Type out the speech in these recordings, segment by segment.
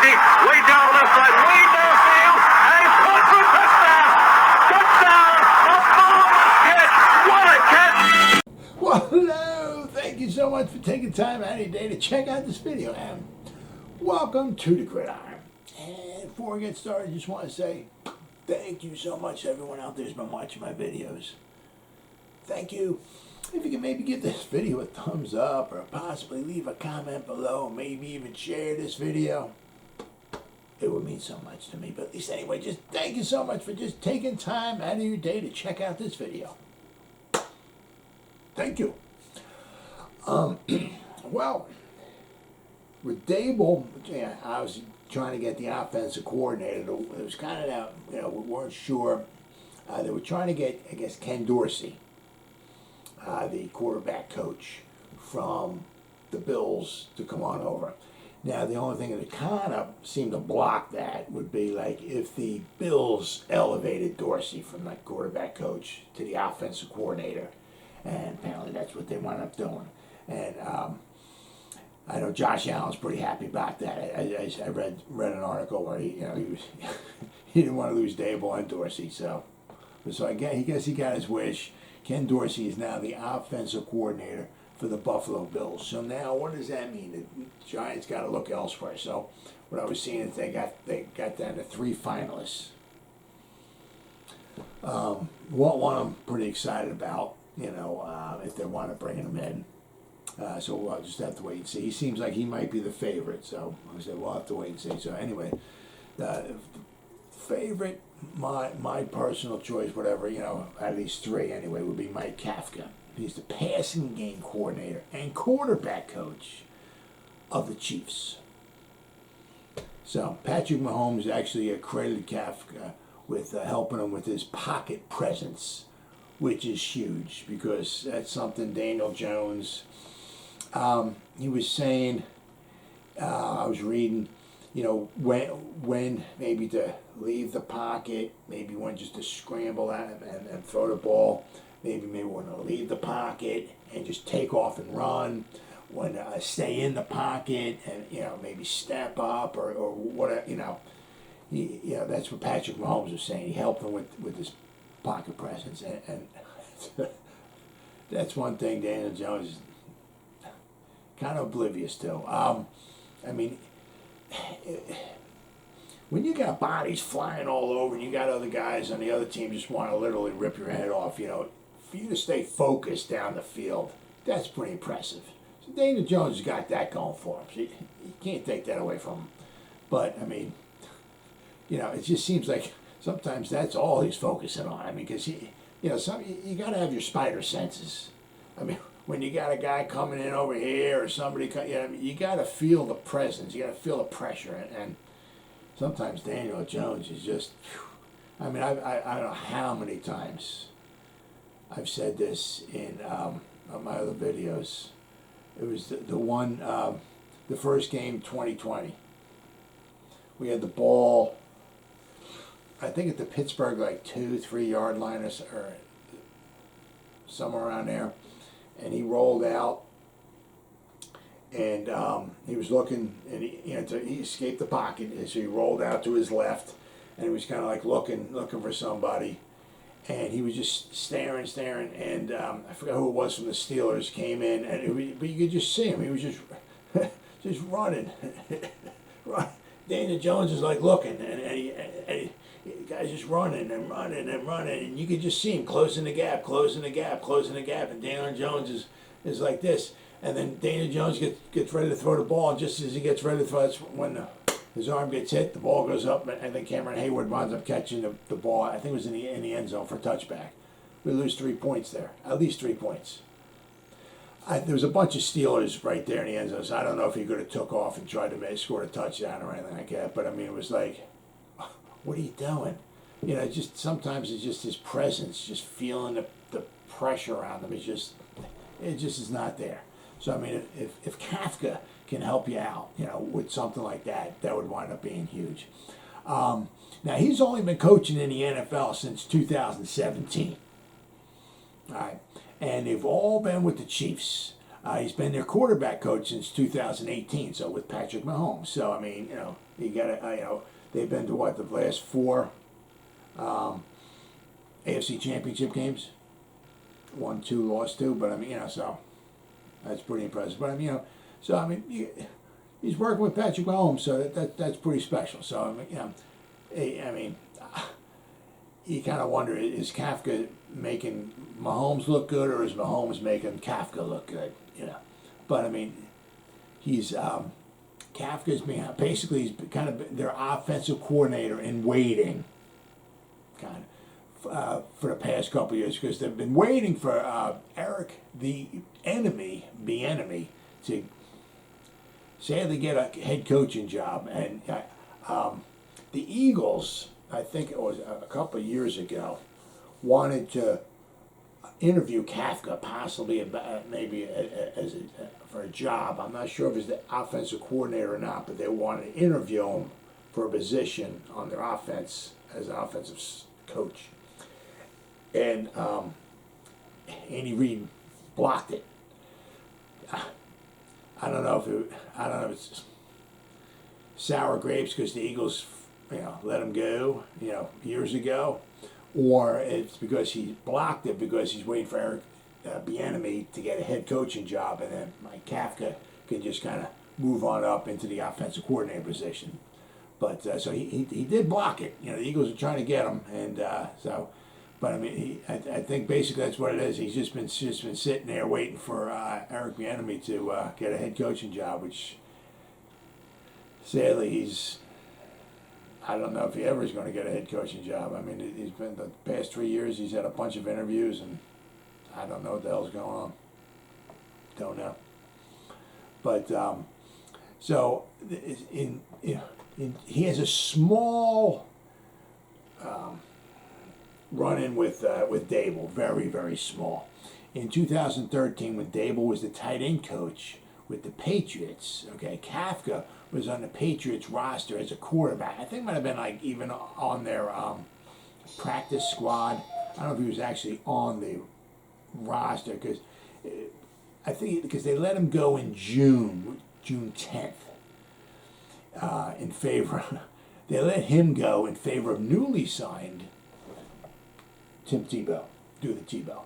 deep, way down the left side, way downfield, and it's caught for a touchdown! Touchdown! A marvelous catch! What a catch! Well, hello! Thank you so much for taking time out of your day to check out this video, and welcome to the Gridiron. And before we get started, I just want to say thank you so much to everyone out there who's been watching my videos. Thank you. If you can maybe give this video a thumbs up or possibly leave a comment below, maybe even share this video, it would mean so much to me. But at least anyway, just thank you so much for just taking time out of your day to check out this video. Thank you. Well, with Dable, yeah, I was trying to get the offensive coordinator. It was kind of that, we weren't sure. They were trying to get, I guess, Ken Dorsey, the quarterback coach from the Bills, to come on over. Now, the only thing that kind of seemed to block that would be like if the Bills elevated Dorsey from like quarterback coach to the offensive coordinator, and apparently that's what they wound up doing. And I know Josh Allen's pretty happy about that. I read an article where he was he didn't want to lose Dable and Dorsey, so I guess he got his wish. Ken Dorsey is now the offensive coordinator for the Buffalo Bills. So now, what does that mean? The Giants got to look elsewhere. So what I was seeing is they got down to 3 finalists. One I'm pretty excited about. If they want to bring him in. So we'll just have to wait and see. He seems like he might be the favorite. So I said we'll have to wait and see. So anyway, the favorite. My personal choice, whatever, at least 3 anyway, would be Mike Kafka. He's the passing game coordinator and quarterback coach of the Chiefs. So Patrick Mahomes actually credited Kafka with helping him with his pocket presence, which is huge because that's something Daniel Jones, he was saying, I was reading, when maybe to leave the pocket, maybe when just to scramble out and throw the ball, maybe when to leave the pocket and just take off and run, when to stay in the pocket and maybe step up or whatever, that's what Patrick Mahomes was saying. He helped him with his pocket presence, and that's one thing Daniel Jones is kind of oblivious to. When you got bodies flying all over and you got other guys on the other team just want to literally rip your head off, for you to stay focused down the field, that's pretty impressive. So Daniel Jones has got that going for him. So you can't take that away from him. But, it just seems like sometimes that's all he's focusing on. Because, you got to have your spider senses. When you got a guy coming in over here or somebody, you got to feel the presence. You got to feel the pressure. And sometimes Daniel Jones is just, I don't know how many times I've said this in my other videos. It was the one, the first game, 2020. We had the ball, I think at the Pittsburgh, 2-3 yard line or somewhere around there. And he rolled out, and he was looking, and he escaped the pocket, and so he rolled out to his left, and he was kind of looking for somebody, and he was just staring, and I forgot who it was from the Steelers came in, but you could just see him. He was just just running. Daniel Jones is looking, and the guy's just running, and you could just see him closing the gap, and Daniel Jones is like this, and then Daniel Jones gets ready to throw the ball, and just as he gets ready to throw, that's when his arm gets hit, the ball goes up, and then Cameron Hayward winds up catching the ball. I think it was in the end zone for a touchback. We lose 3 points there, at least 3 points. There was a bunch of Steelers right there in the end zone, so I don't know if he could have took off and tried to score a touchdown or anything like that, but it was like, what are you doing? Just sometimes it's just his presence, just feeling the pressure around him. It just is not there. So if Kafka can help you out, with something like that, that would wind up being huge. Now he's only been coaching in the NFL since 2017. All right, and they've all been with the Chiefs. He's been their quarterback coach since 2018, so with Patrick Mahomes. So, You got to, they've been to what, the last 4 AFC Championship games. Won 2, lost 2, but I mean, so that's pretty impressive. But I mean, so I mean, he's working with Patrick Mahomes, so that's pretty special. So I mean, I mean, you kind of wonder, is Kafka making Mahomes look good, or is Mahomes making Kafka look good? But I mean, he's Kafka's being basically he's kind of their offensive coordinator in waiting, kind of. For the past couple of years, because they've been waiting for Eric, the enemy, to sadly get a head coaching job. And the Eagles, I think it was a couple of years ago, wanted to interview Kafka, possibly maybe for a job. I'm not sure if he's the offensive coordinator or not, but they wanted to interview him for a position on their offense as an offensive coach. And Andy Reid blocked it. I don't know if it's sour grapes because the Eagles, let him go, years ago, or it's because he blocked it because he's waiting for Eric Bieniemy to get a head coaching job, and then Mike Kafka can just kind of move on up into the offensive coordinator position. But so he did block it. The Eagles are trying to get him, and so. But I mean, I think basically that's what it is. He's just been sitting there waiting for Eric Bieniemy to get a head coaching job, which sadly I don't know if he ever is going to get a head coaching job. I mean, he's been the past 3 years. He's had a bunch of interviews, and I don't know what the hell's going on. Don't know. But so he has a small. Run-in with Dable, very, very small. In 2013, when Dable was the tight end coach with the Patriots, Kafka was on the Patriots roster as a quarterback. I think it might have been like even on their practice squad. I don't know if he was actually on the roster because I think because they let him go in June 10th, in favor. They let him go in favor of newly signed Tim Tebow, do the Tebow.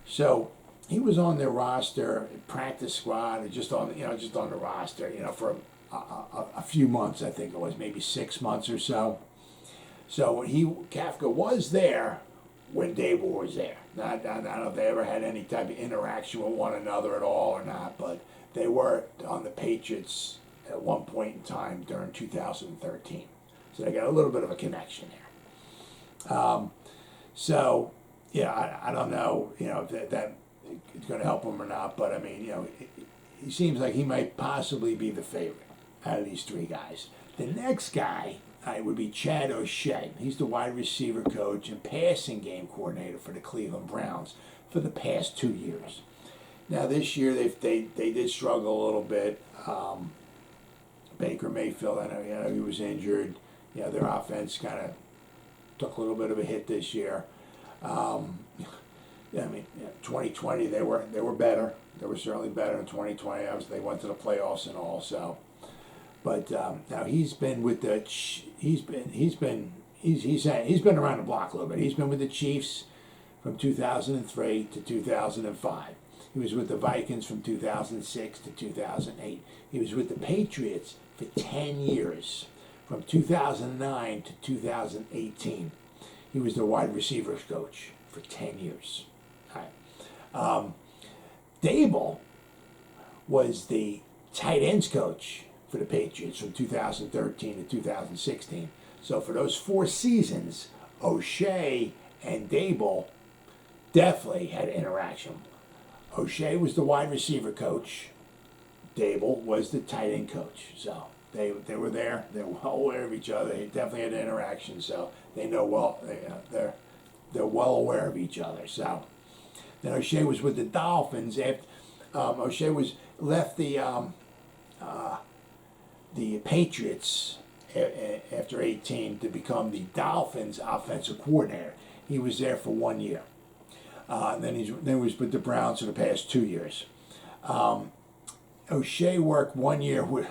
So he was on their roster, practice squad, just on the roster, for a few months. I think it was maybe 6 months or so. So Kafka was there when Dable was there. I don't know if they ever had any type of interaction with one another at all or not, but they were on the Patriots at one point in time during 2013. So they got a little bit of a connection there. So, I don't know, if that is going to help him or not, but I mean, he seems like he might possibly be the favorite out of these 3 guys. The next guy would be Chad O'Shea. He's the wide receiver coach and passing game coordinator for the Cleveland Browns for the past 2 years. Now this year they did struggle a little bit. Baker Mayfield, I know, he was injured. Their offense kind of took a little bit of a hit this year. 2020 they were better. They were certainly better in 2020. Obviously, they went to the playoffs and all. So, but now he's been with the he's been around the block a little bit. He's been with the Chiefs from 2003 to 2005. He was with the Vikings from 2006 to 2008. He was with the Patriots for 10 years. From 2009 to 2018, he was the wide receivers coach for 10 years. All right. Dable was the tight ends coach for the Patriots from 2013 to 2016. So for those 4 seasons, O'Shea and Dable definitely had interaction. O'Shea was the wide receiver coach. Dable was the tight end coach. So they were there. They were well aware of each other. They definitely had interaction. So they know well. They're well aware of each other. So then O'Shea was with the Dolphins. After O'Shea left the Patriots after 18 to become the Dolphins offensive coordinator. He was there for 1 year. Then he was with the Browns for the past 2 years. O'Shea worked 1 year with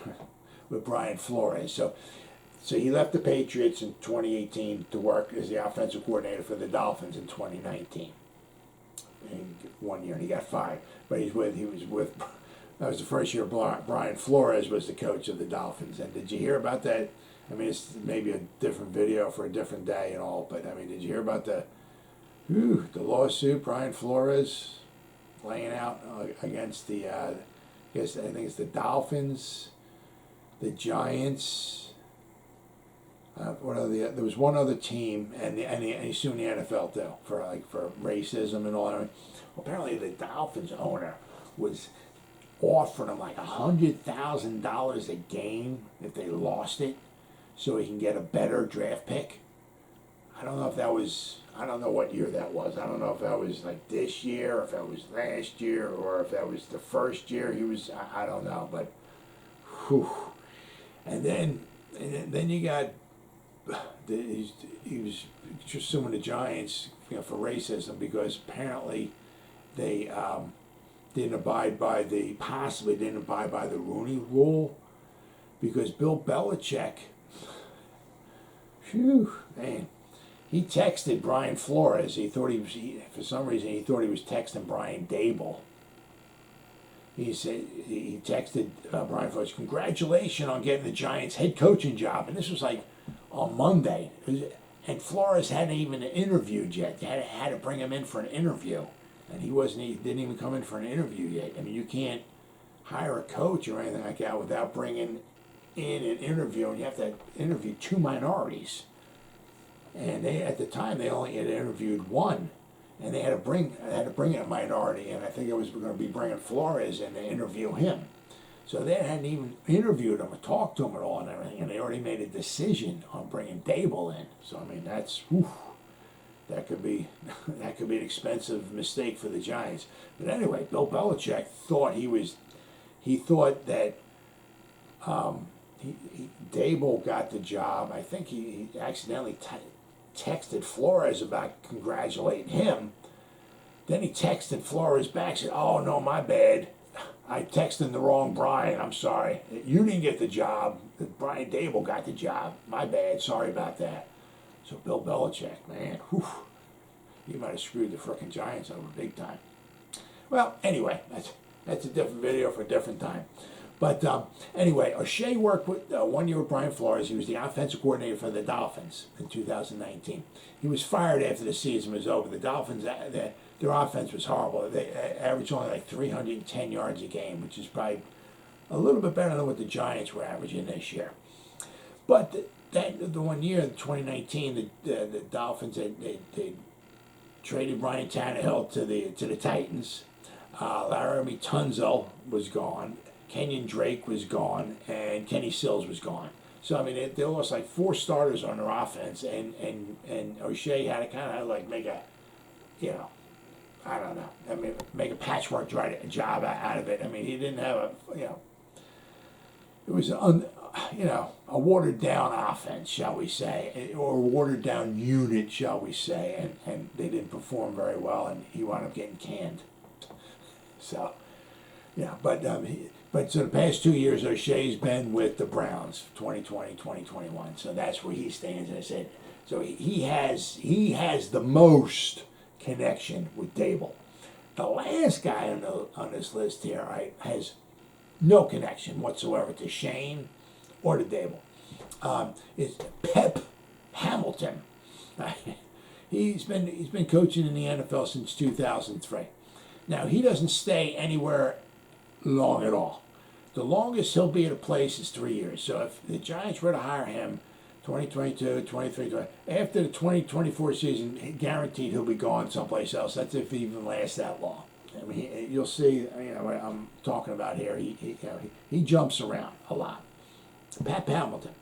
with Brian Flores. So he left the Patriots in 2018 to work as the offensive coordinator for the Dolphins in 2019. And 1 year, and he got fired. But he was with. That was the first year Brian Flores was the coach of the Dolphins. And did you hear about that? I mean, it's maybe a different video for a different day and all, but I mean, did you hear about the lawsuit Brian Flores laying out against the, I think it's the Dolphins, the Giants, there was one other team, and he's suing the NFL too for racism and all that. Apparently, the Dolphins owner was offering him like $100,000 a game if they lost it, so he can get a better draft pick. I don't know what year that was. I don't know if that was like this year, or if that was last year, or if that was the first year he was. I don't know, but whew. And then you got he was just suing the Giants, for racism, because apparently they possibly didn't abide by the Rooney Rule, because Bill Belichick, man, he texted Brian Flores. For some reason he thought he was texting Brian Dable. He said he texted Brian Flores, "Congratulations on getting the Giants head coaching job," and this was like on Monday, and Flores hadn't even interviewed yet. They had to bring him in for an interview. And he didn't even come in for an interview yet. I mean, you can't hire a coach or anything like that without bringing in an interview, and you have to interview two minorities. And at the time, they only had interviewed one, and they had to bring in a minority, and I think it was going to be bringing Flores in to interview him. So they hadn't even interviewed him or talked to him at all and everything, and they already made a decision on bringing Dable in. So, I mean, that could be an expensive mistake for the Giants. But anyway, Bill Belichick thought that Dable got the job. I think he accidentally texted Flores about congratulating him. Then he texted Flores back, said, "Oh no, my bad. I texted the wrong Brian. I'm sorry. You didn't get the job. Brian Dable got the job. My bad. Sorry about that." So Bill Belichick, man, he might have screwed the frickin' Giants over big time. Well, anyway, that's a different video for a different time. But anyway, O'Shea worked with 1 year with Brian Flores. He was the offensive coordinator for the Dolphins in 2019. He was fired after the season was over. The Dolphins, their offense was horrible. They averaged only like 310 yards a game, which is probably a little bit better than what the Giants were averaging this year. But the 1 year, in 2019, the Dolphins they traded Ryan Tannehill to the Titans. Laramie Tunzel was gone. Kenyon Drake was gone, and Kenny Sills was gone. So I mean, they lost like 4 starters on their offense, and O'Shea had to kind of like make a, I don't know, I mean, make a patchwork job out of it. I mean, he didn't have it was a watered down offense, shall we say, or a watered down unit, shall we say, and they didn't perform very well, and he wound up getting canned. So, but so the past 2 years, O'Shea's been with the Browns, 2020, 2021. So that's where he stands. And I said, so he has the most connection with Dable. The last guy on this list here, right, has no connection whatsoever to Shane or to Dable. Is Pep Hamilton. He's been coaching in the NFL since 2003. Now, he doesn't stay anywhere long at all. The longest he'll be at a place is 3 years. So if the Giants were to hire him 2022, 23, after the 2024 season, guaranteed he'll be gone someplace else. That's if he even lasts that long. I mean, you'll see, what I'm talking about here. He jumps around a lot. Pep Hamilton,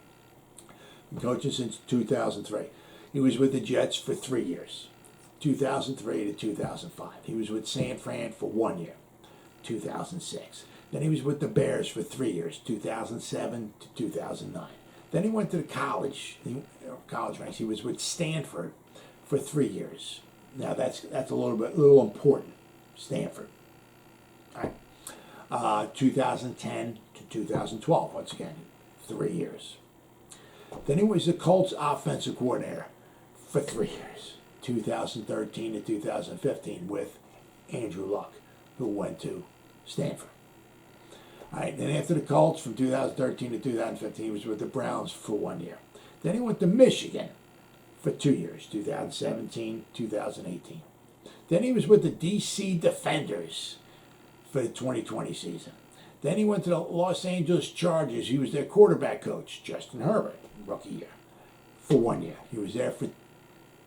been coaching since 2003. He was with the Jets for 3 years, 2003 to 2005. He was with San Fran for 1 year, 2006. Then he was with the Bears for 3 years, 2007 to 2009. Then he went to the college ranks. He was with Stanford for 3 years. Now that's a little important. Stanford. All right. 2010 to 2012. Once again, 3 years. Then he was the Colts offensive coordinator for 3 years, 2013 to 2015, with Andrew Luck, who went to Stanford. All right, then after the Colts, from 2013 to 2015, he was with the Browns for 1 year. Then he went to Michigan for 2 years, 2017, 2018. Then he was with the DC Defenders for the 2020 season. Then he went to the Los Angeles Chargers. He was their quarterback coach, Justin Herbert, rookie year, for 1 year. He was there for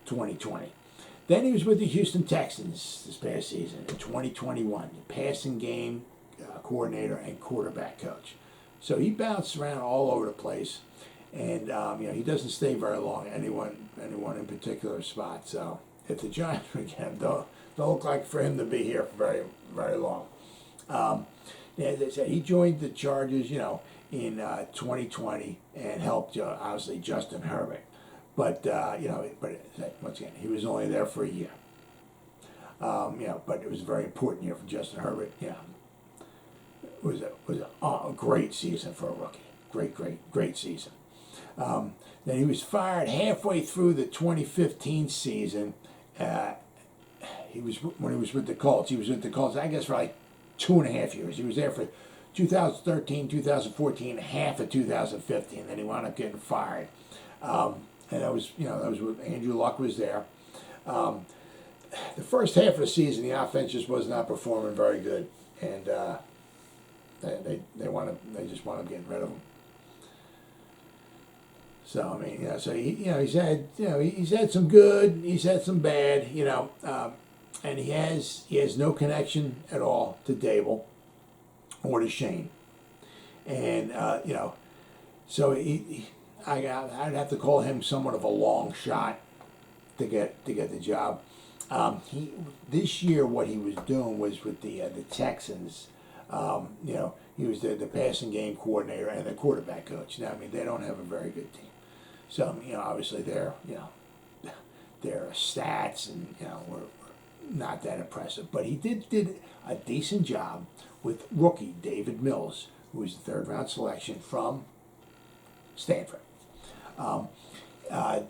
2020. Then he was with the Houston Texans this past season in 2021, the passing game coordinator and quarterback coach. So he bounced around all over the place, and he doesn't stay very long. Anyone in particular spot. So if the Giants would get him, don't look like for him to be here for very, very long. As I said, he joined the Chargers, in 2020 and helped obviously Justin Herbert. But once again, he was only there for a year. But it was a very important year for Justin Herbert. It was a great season for a rookie. Great season. Then he was fired halfway through the 2015 season. When he was with the Colts. He was with the Colts, I guess, for like 2.5 years. He was there for 2013, 2014, half of 2015. Then he wound up getting fired. And that was when Andrew Luck was there. The first half of the season, the offense just was not performing very good, and they just wound up getting rid of him. So I mean, so he's had some good, he's had some bad, and he has no connection at all to Dable or to Shane, and so I'd have to call him somewhat of a long shot to get the job. This year, what he was doing was with the Texans. He was the passing game coordinator and the quarterback coach. Now, I mean, they don't have a very good team. So, obviously their stats and were not that impressive. But he did a decent job with rookie David Mills, who was the third-round selection from Stanford. I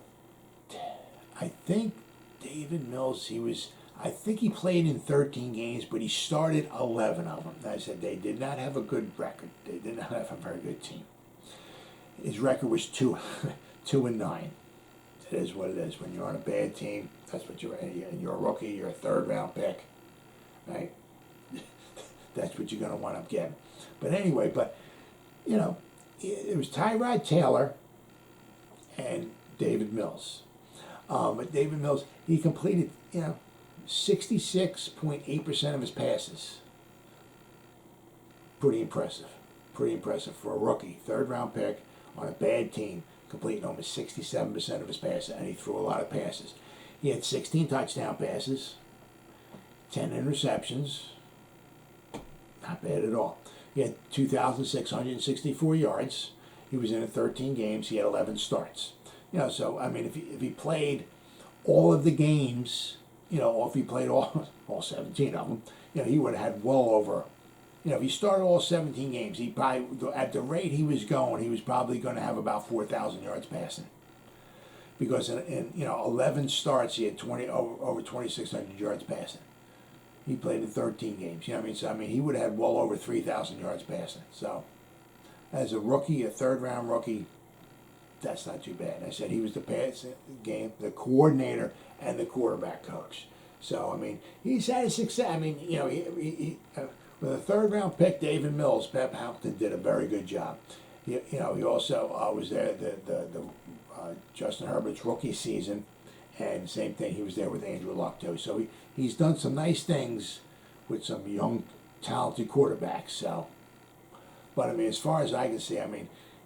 think David Mills, I think he played in 13 games, but he started 11 of them. I said they did not have a good record. They did not have a very good team. His record was 2-9. It is what it is. When you're on a bad team, that's what you're. You're a rookie. You're a third-round pick, right? That's what you're going to wind up getting. But anyway, it was Tyrod Taylor and David Mills. But David Mills, he completed, 66.8% of his passes. Pretty impressive for a rookie, third-round pick on a bad team, completing almost 67% of his passes, and he threw a lot of passes. He had 16 touchdown passes, 10 interceptions. Not bad at all. He had 2,664 yards. He was in 13 games. He had 11 starts. So I mean, if he played all of the games, or if he played all 17 of them, he would have had well over. If he started all 17 games, he probably, at the rate he was going, he was probably going to have about 4,000 yards passing. Because in 11 starts, he had over 2,600 yards passing. He played in 13 games. So he would have had well over 3,000 yards passing. So, as a rookie, a third-round rookie, that's not too bad. I said he was the passing game, the coordinator, and the quarterback coach. So he's had a success. He with a third-round pick, David Mills, Pep Hamilton did a very good job. He also was there the Justin Herbert's rookie season, and same thing. He was there with Andrew Luck too. So he's done some nice things with some young, talented quarterbacks. So, but as far as I can see,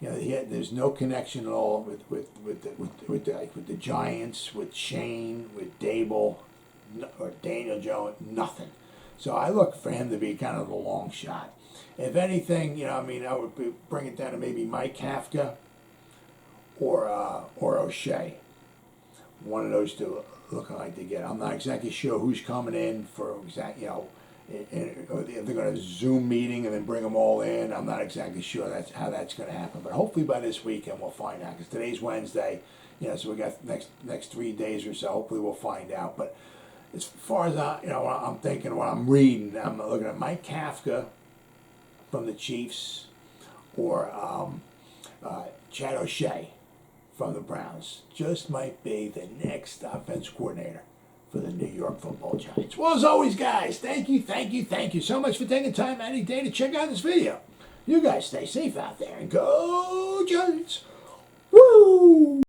there's no connection at all with the Giants, with Shane, with Dable, or Daniel Jones, nothing. So I look for him to be kind of a long shot. If anything, I would bring it down to maybe Mike Kafka or O'Shea. One of those two looking like they get. I'm not exactly sure who's coming in for or if they're going to Zoom meeting and then bring them all in. I'm not exactly sure that's how that's going to happen, but hopefully by this weekend we'll find out. Because today's Wednesday, so we got next 3 days or so. Hopefully we'll find out. But as far as what I'm thinking, what I'm reading, I'm looking at Mike Kafka from the Chiefs or Chad O'Shea from the Browns. Just might be the next offense coordinator for the New York Football Giants. Well, as always, guys, thank you so much for taking time out of your day to check out this video. You guys stay safe out there and go Giants. Woo!